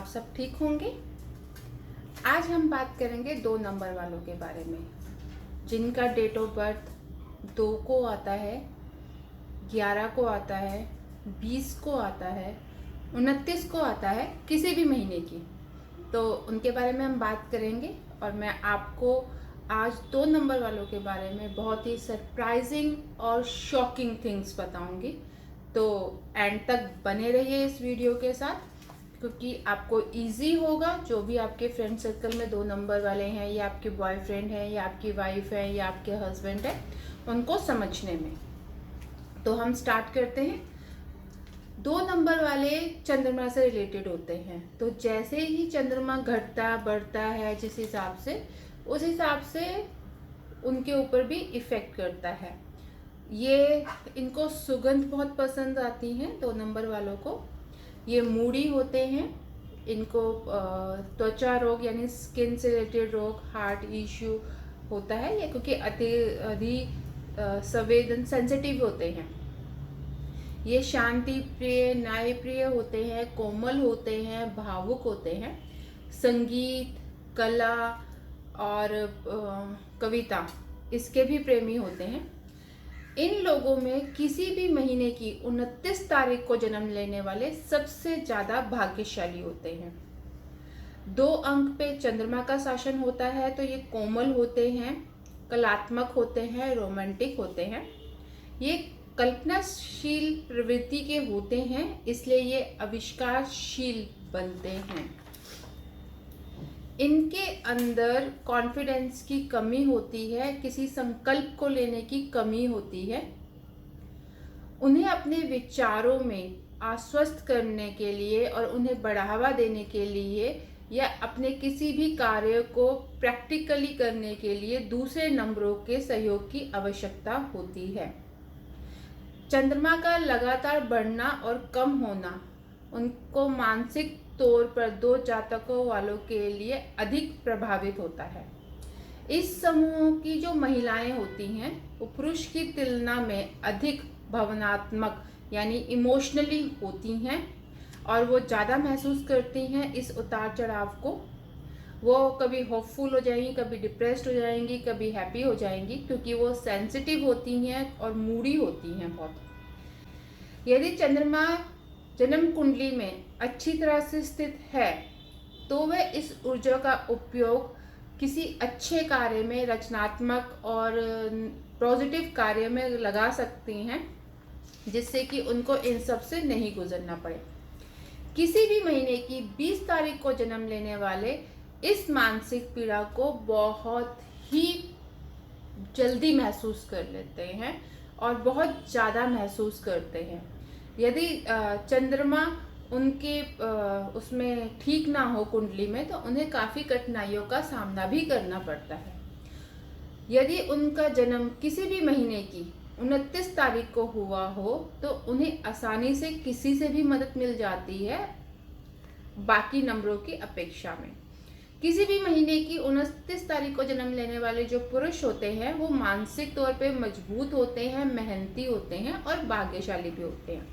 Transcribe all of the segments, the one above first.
आप सब ठीक होंगे। आज हम बात करेंगे 2 नंबर वालों के बारे में, जिनका डेट ऑफ बर्थ 2 को आता है, 11 को आता है, 20 को आता है, 29 को आता है, किसी भी महीने की। तो उनके बारे में हम बात करेंगे और मैं आपको आज 2 नंबर वालों के बारे में बहुत ही सरप्राइजिंग और शॉकिंग थिंग्स बताऊंगी। तो एंड तक बने रहिए इस वीडियो के साथ, क्योंकि आपको इजी होगा। जो भी आपके फ्रेंड सर्कल में 2 नंबर वाले हैं, या आपके बॉयफ्रेंड हैं, या आपकी वाइफ है, या आपके हस्बैंड है, उनको समझने में। तो हम स्टार्ट करते हैं। 2 नंबर वाले चंद्रमा से रिलेटेड होते हैं। तो जैसे ही चंद्रमा घटता बढ़ता है, जिस हिसाब से, उस हिसाब से उनके ऊपर भी इफेक्ट करता है। ये इनको सुगंध बहुत पसंद आती है 2 नंबर वालों को। ये मूडी होते हैं। इनको त्वचा रोग यानी स्किन से रिलेटेड रोग, हार्ट इश्यू होता है ये, क्योंकि अधिक संवेदन सेंसिटिव होते हैं। ये शांति प्रिय, न्याय प्रिय होते हैं, कोमल होते हैं, भावुक होते हैं। संगीत, कला और कविता, इसके भी प्रेमी होते हैं। इन लोगों में किसी भी महीने की 29 तारीख को जन्म लेने वाले सबसे ज़्यादा भाग्यशाली होते हैं। 2 अंक पे चंद्रमा का शासन होता है, तो ये कोमल होते हैं, कलात्मक होते हैं, रोमांटिक होते हैं। ये कल्पनाशील प्रवृत्ति के होते हैं, इसलिए ये आविष्कारशील बनते हैं। इनके अंदर कॉन्फिडेंस की कमी होती है, किसी संकल्प को लेने की कमी होती है। उन्हें अपने विचारों में आश्वस्त करने के लिए और उन्हें बढ़ावा देने के लिए, या अपने किसी भी कार्य को प्रैक्टिकली करने के लिए दूसरे नंबरों के सहयोग की आवश्यकता होती है। चंद्रमा का लगातार बढ़ना और कम होना उनको मानसिक तौर पर 2 जातकों वालों के लिए अधिक प्रभावित होता है। इस समूह की जो महिलाएं होती हैं, वो पुरुष की तुलना में अधिक भावनात्मक यानी इमोशनली होती हैं, और वो ज़्यादा महसूस करती हैं इस उतार चढ़ाव को। वो कभी होपफुल हो जाएंगी, कभी डिप्रेस्ड हो जाएंगी, कभी हैप्पी हो जाएंगी, क्योंकि वो सेंसिटिव होती हैं और मूडी होती हैं बहुत। यदि चंद्रमा जन्म कुंडली में अच्छी तरह से स्थित है, तो वह इस ऊर्जा का उपयोग किसी अच्छे कार्य में, रचनात्मक और पॉजिटिव कार्य में लगा सकती हैं, जिससे कि उनको इन सब से नहीं गुजरना पड़े। किसी भी महीने की 20 तारीख को जन्म लेने वाले इस मानसिक पीड़ा को बहुत ही जल्दी महसूस कर लेते हैं और बहुत ज़्यादा महसूस करते हैं। यदि चंद्रमा उनके उसमें ठीक ना हो कुंडली में, तो उन्हें काफ़ी कठिनाइयों का सामना भी करना पड़ता है। यदि उनका जन्म किसी भी महीने की 29 तारीख को हुआ हो, तो उन्हें आसानी से किसी से भी मदद मिल जाती है बाकी नंबरों की अपेक्षा में। किसी भी महीने की 29 तारीख को जन्म लेने वाले जो पुरुष होते हैं, वो मानसिक तौर पे मजबूत होते हैं, मेहनती होते हैं और भाग्यशाली भी होते हैं।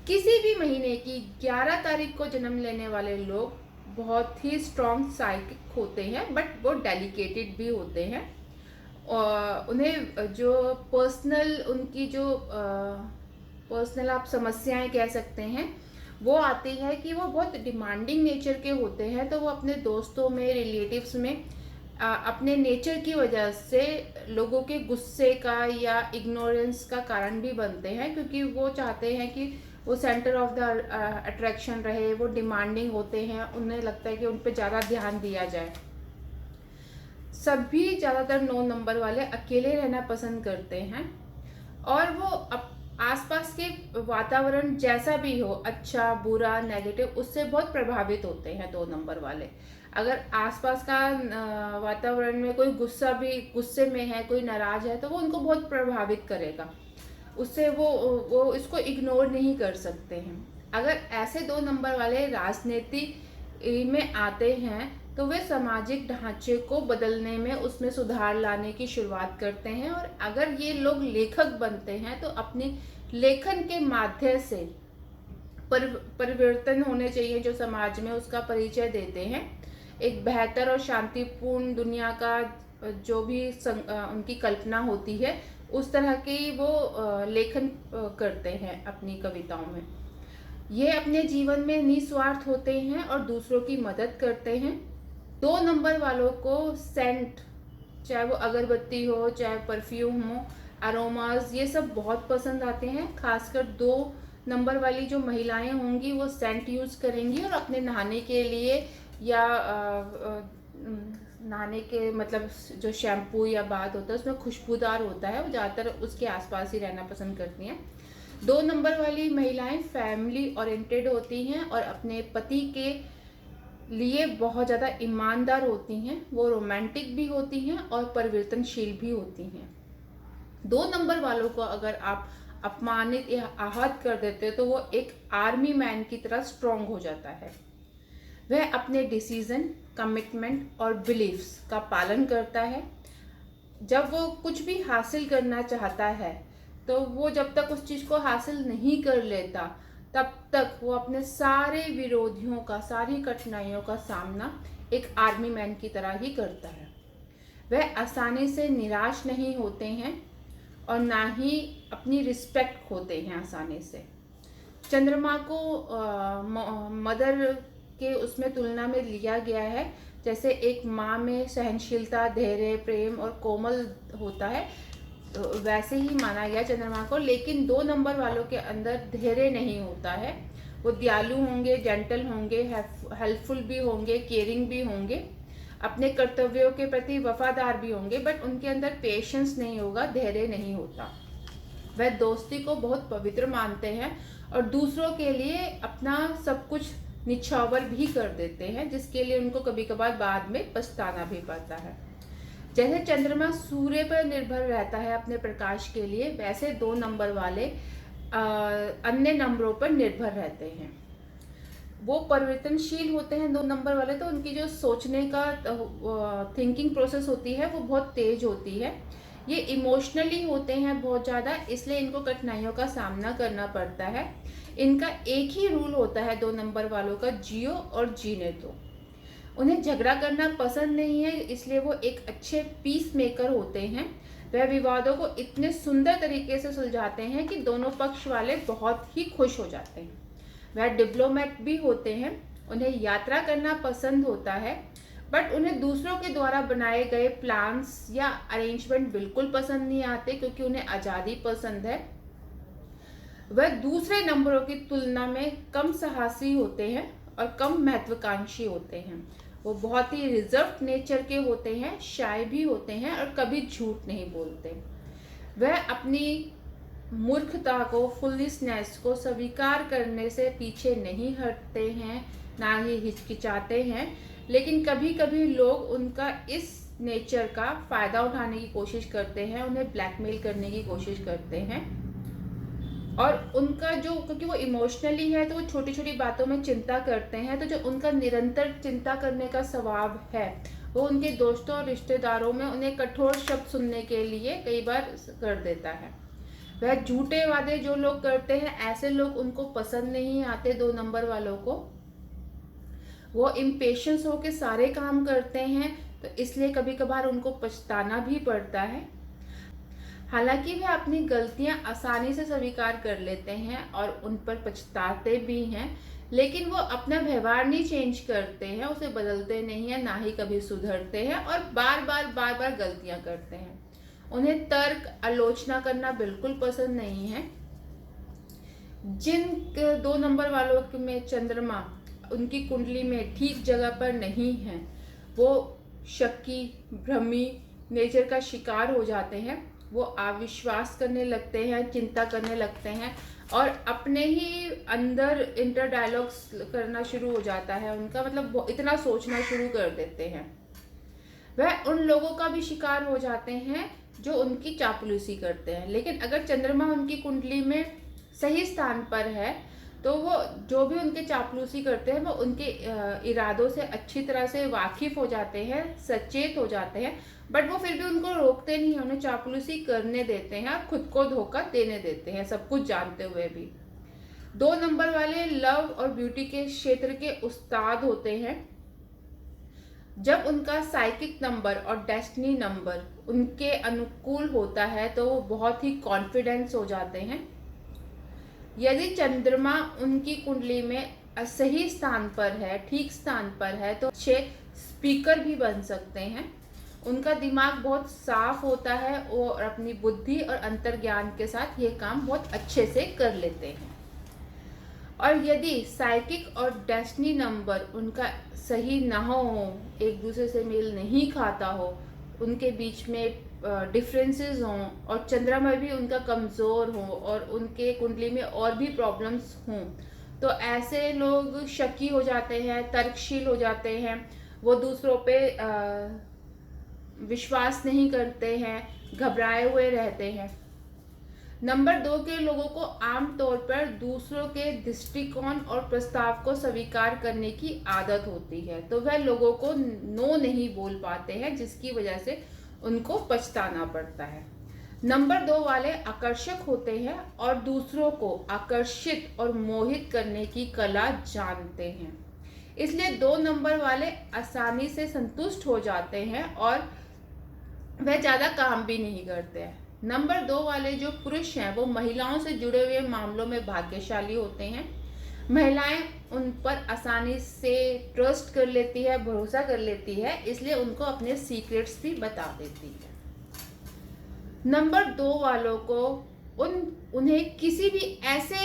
किसी भी महीने की 11 तारीख को जन्म लेने वाले लोग बहुत ही स्ट्रॉन्ग साइकिक होते हैं, बट वो डेलिकेटेड भी होते हैं। और उन्हें जो पर्सनल, उनकी जो पर्सनल आप समस्याएं कह सकते हैं, वो आती है कि वो बहुत डिमांडिंग नेचर के होते हैं। तो वो अपने दोस्तों में, रिलेटिव्स में अपने नेचर की वजह से लोगों के गुस्से का या इग्नोरेंस का कारण भी बनते हैं, क्योंकि वो चाहते हैं कि वो सेंटर ऑफ द अट्रैक्शन रहे। वो डिमांडिंग होते हैं, उन्हें लगता है कि उन पर ज़्यादा ध्यान दिया जाए। सभी ज़्यादातर 9 नंबर वाले अकेले रहना पसंद करते हैं, और वो आसपास के वातावरण जैसा भी हो, अच्छा बुरा नेगेटिव, उससे बहुत प्रभावित होते हैं 2 नंबर वाले। अगर आसपास का वातावरण में कोई गुस्से में है, कोई नाराज है, तो वो उनको बहुत प्रभावित करेगा। उससे वो इसको इग्नोर नहीं कर सकते हैं। अगर ऐसे 2 नंबर वाले राजनीति में आते हैं, तो वे सामाजिक ढांचे को बदलने में, उसमें सुधार लाने की शुरुआत करते हैं। और अगर ये लोग लेखक बनते हैं, तो अपने लेखन के माध्यम से परिवर्तन होने चाहिए जो समाज में, उसका परिचय देते हैं। एक बेहतर और शांतिपूर्ण दुनिया का जो भी उनकी कल्पना होती है, उस तरह के वो लेखन करते हैं अपनी कविताओं में। ये अपने जीवन में निस्वार्थ होते हैं और दूसरों की मदद करते हैं। 2 नंबर वालों को सेंट, चाहे वो अगरबत्ती हो, चाहे परफ्यूम हो, अरोमाज, ये सब बहुत पसंद आते हैं। खासकर 2 नंबर वाली जो महिलाएं होंगी वो सेंट यूज़ करेंगी और अपने नहाने के लिए या नहाने के मतलब जो शैम्पू या बाथ होता है उसमें खुशबूदार होता है, वो ज़्यादातर उसके आसपास ही रहना पसंद करती हैं। 2 नंबर वाली महिलाएं फैमिली ओरिएंटेड होती हैं और अपने पति के लिए बहुत ज़्यादा ईमानदार होती हैं। वो रोमांटिक भी होती हैं और परिवर्तनशील भी होती हैं। 2 नंबर वालों को अगर आप अपमानित या आहत कर देते हो तो वो एक आर्मी मैन की तरह स्ट्रॉन्ग हो जाता है। वह अपने डिसीजन, कमिटमेंट और बिलीव्स का पालन करता है। जब वो कुछ भी हासिल करना चाहता है तो वो जब तक उस चीज़ को हासिल नहीं कर लेता तब तक वो अपने सारे विरोधियों का, सारी कठिनाइयों का सामना एक आर्मी मैन की तरह ही करता है। वह आसानी से निराश नहीं होते हैं और ना ही अपनी रिस्पेक्ट खोते हैं आसानी से। चंद्रमा को मदर के उसमें तुलना में लिया गया है, जैसे एक माँ में सहनशीलता, धैर्य, प्रेम और कोमल होता है, वैसे ही माना गया चंद्रमा को। लेकिन 2 नंबर वालों के अंदर धैर्य नहीं होता है। वो दयालु होंगे, जेंटल होंगे, हेल्पफुल भी होंगे, केयरिंग भी होंगे, अपने कर्तव्यों के प्रति वफादार भी होंगे, बट उनके अंदर पेशेंस नहीं होगा, धैर्य नहीं होता। वह दोस्ती को बहुत पवित्र मानते हैं और दूसरों के लिए अपना सब कुछ निछावर भी कर देते हैं, जिसके लिए उनको कभी कभार बाद में पछताना भी पड़ता है। जैसे चंद्रमा सूर्य पर निर्भर रहता है अपने प्रकाश के लिए, वैसे 2 नंबर वाले अन्य नंबरों पर निर्भर रहते हैं। वो परिवर्तनशील होते हैं 2 नंबर वाले, तो उनकी जो सोचने का थिंकिंग प्रोसेस होती है वो बहुत तेज होती है। ये इमोशनली होते हैं बहुत ज़्यादा, इसलिए इनको कठिनाइयों का सामना करना पड़ता है। इनका एक ही रूल होता है 2 नंबर वालों का, जियो और जीने दो। उन्हें झगड़ा करना पसंद नहीं है, इसलिए वो एक अच्छे पीस मेकर होते हैं। वह विवादों को इतने सुंदर तरीके से सुलझाते हैं कि दोनों पक्ष वाले बहुत ही खुश हो जाते हैं। वह डिप्लोमेट भी होते हैं। उन्हें यात्रा करना पसंद होता है, बट उन्हें दूसरों के द्वारा बनाए गए प्लान्स या अरेंजमेंट बिल्कुल पसंद नहीं आते, क्योंकि उन्हें आज़ादी पसंद है। वह दूसरे नंबरों की तुलना में कम साहसी होते हैं और कम महत्वाकांक्षी होते हैं। वो बहुत ही रिजर्व नेचर के होते हैं, शाय भी होते हैं और कभी झूठ नहीं बोलते। वह अपनी मूर्खता को, फुलिशनेस को स्वीकार करने से पीछे नहीं हटते हैं, ना ही हिचकिचाते हैं, लेकिन कभी कभी लोग उनका इस नेचर का फ़ायदा उठाने की कोशिश करते हैं, उन्हें ब्लैकमेल करने की कोशिश करते हैं। और उनका जो, क्योंकि वो इमोशनली है तो वो छोटी छोटी बातों में चिंता करते हैं, तो जो उनका निरंतर चिंता करने का स्वभाव है वो उनके दोस्तों और रिश्तेदारों में उन्हें कठोर शब्द सुनने के लिए कई बार कर देता है। वह झूठे वादे जो लोग करते हैं, ऐसे लोग उनको पसंद नहीं आते 2 नंबर वालों को। वो इम्पेशंस होकर सारे काम करते हैं, तो इसलिए कभी कभार उनको पछताना भी पड़ता है। हालांकि वे अपनी गलतियां आसानी से स्वीकार कर लेते हैं और उन पर पछताते भी हैं, लेकिन वो अपना व्यवहार नहीं चेंज करते हैं, उसे बदलते नहीं हैं, ना ही कभी सुधरते हैं और बार बार गलतियां करते हैं। उन्हें तर्क, आलोचना करना बिल्कुल पसंद नहीं है। जिन 2 नंबर वालों में चंद्रमा उनकी कुंडली में ठीक जगह पर नहीं है, वो शक्की, भ्रमी नेचर का शिकार हो जाते हैं। वो अविश्वास करने लगते हैं, चिंता करने लगते हैं और अपने ही अंदर इंटर डायलॉग्स करना शुरू हो जाता है उनका, मतलब इतना सोचना शुरू कर देते हैं। वह उन लोगों का भी शिकार हो जाते हैं जो उनकी चापलूसी करते हैं। लेकिन अगर चंद्रमा उनकी कुंडली में सही स्थान पर है तो वो जो भी उनके चापलूसी करते हैं वो उनके इरादों से अच्छी तरह से वाकिफ हो जाते हैं, सचेत हो जाते हैं, बट वो फिर भी उनको रोकते नहीं हैं, उन्हें चापलूसी करने देते हैं और खुद को धोखा देने देते हैं, सब कुछ जानते हुए भी। 2 नंबर वाले लव और ब्यूटी के क्षेत्र के उस्ताद होते हैं। जब उनका साइकिक नंबर और डेस्टिनी नंबर उनके अनुकूल होता है तो वो बहुत ही कॉन्फिडेंस हो जाते हैं। यदि चंद्रमा उनकी कुंडली में सही स्थान पर है, ठीक स्थान पर है, तो अच्छे स्पीकर भी बन सकते हैं। उनका दिमाग बहुत साफ होता है और अपनी बुद्धि और अंतर्ज्ञान के साथ ये काम बहुत अच्छे से कर लेते हैं। और यदि साइकिक और डेस्टिनी नंबर उनका सही ना हो, एक दूसरे से मेल नहीं खाता हो, उनके बीच में डिफरेंसेस हों और चंद्रमा भी उनका कमज़ोर हो और उनके कुंडली में और भी प्रॉब्लम्स हों, तो ऐसे लोग शकी हो जाते हैं, तर्कशील हो जाते हैं, वो दूसरों पे विश्वास नहीं करते हैं, घबराए हुए रहते हैं। नंबर 2 के लोगों को आमतौर पर दूसरों के दृष्टिकोण और प्रस्ताव को स्वीकार करने की आदत होती है, तो वह लोगों को नो नहीं बोल पाते हैं, जिसकी वजह से उनको पछताना पड़ता है। नंबर 2 वाले आकर्षक होते हैं और दूसरों को आकर्षित और मोहित करने की कला जानते हैं, इसलिए 2 नंबर वाले आसानी से संतुष्ट हो जाते हैं और वह ज़्यादा काम भी नहीं करते हैं। नंबर 2 वाले जो पुरुष हैं वो महिलाओं से जुड़े हुए मामलों में भाग्यशाली होते हैं। महिलाएं उन पर आसानी से ट्रस्ट कर लेती है, भरोसा कर लेती है, इसलिए उनको अपने सीक्रेट्स भी बता देती है। नंबर 2 वालों को उन्हें किसी भी ऐसे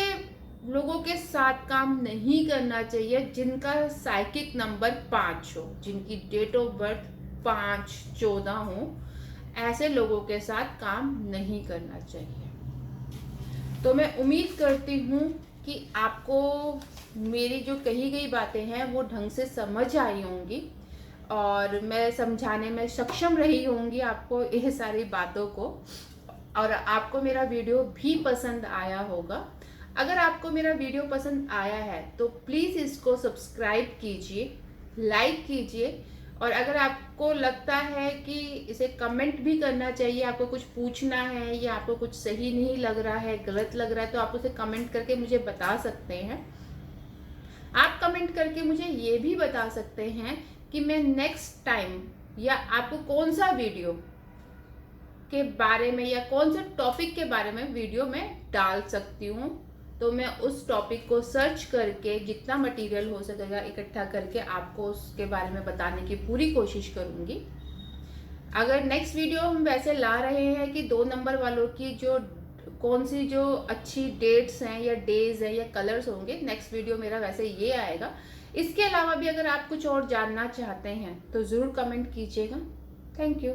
लोगों के साथ काम नहीं करना चाहिए जिनका साइकिक नंबर 5 हो, जिनकी डेट ऑफ बर्थ 5/14 हो। ऐसे लोगों के साथ काम नहीं करना चाहिए। तो मैं उम्मीद करती हूँ कि आपको मेरी जो कही गई बातें हैं वो ढंग से समझ आई होंगी और मैं समझाने में सक्षम रही होंगी आपको ये सारी बातों को, और आपको मेरा वीडियो भी पसंद आया होगा। अगर आपको मेरा वीडियो पसंद आया है तो प्लीज़ इसको सब्सक्राइब कीजिए, लाइक कीजिए, और अगर आपको लगता है कि इसे कमेंट भी करना चाहिए, आपको कुछ पूछना है या आपको कुछ सही नहीं लग रहा है, गलत लग रहा है, तो आप उसे कमेंट करके मुझे बता सकते हैं। आप कमेंट करके मुझे ये भी बता सकते हैं कि मैं नेक्स्ट टाइम या आपको कौन सा वीडियो के बारे में या कौन सा टॉपिक के बारे में वीडियो में डाल सकती हूँ, तो मैं उस टॉपिक को सर्च करके जितना मटेरियल हो सकेगा इकट्ठा करके आपको उसके बारे में बताने की पूरी कोशिश करूँगी। अगर नेक्स्ट वीडियो हम वैसे ला रहे हैं कि 2 नंबर वालों की जो कौन सी जो अच्छी डेट्स हैं या डेज हैं या कलर्स होंगे, नेक्स्ट वीडियो मेरा वैसे ये आएगा। इसके अलावा भी अगर आप कुछ और जानना चाहते हैं तो ज़रूर कमेंट कीजिएगा। Thank you.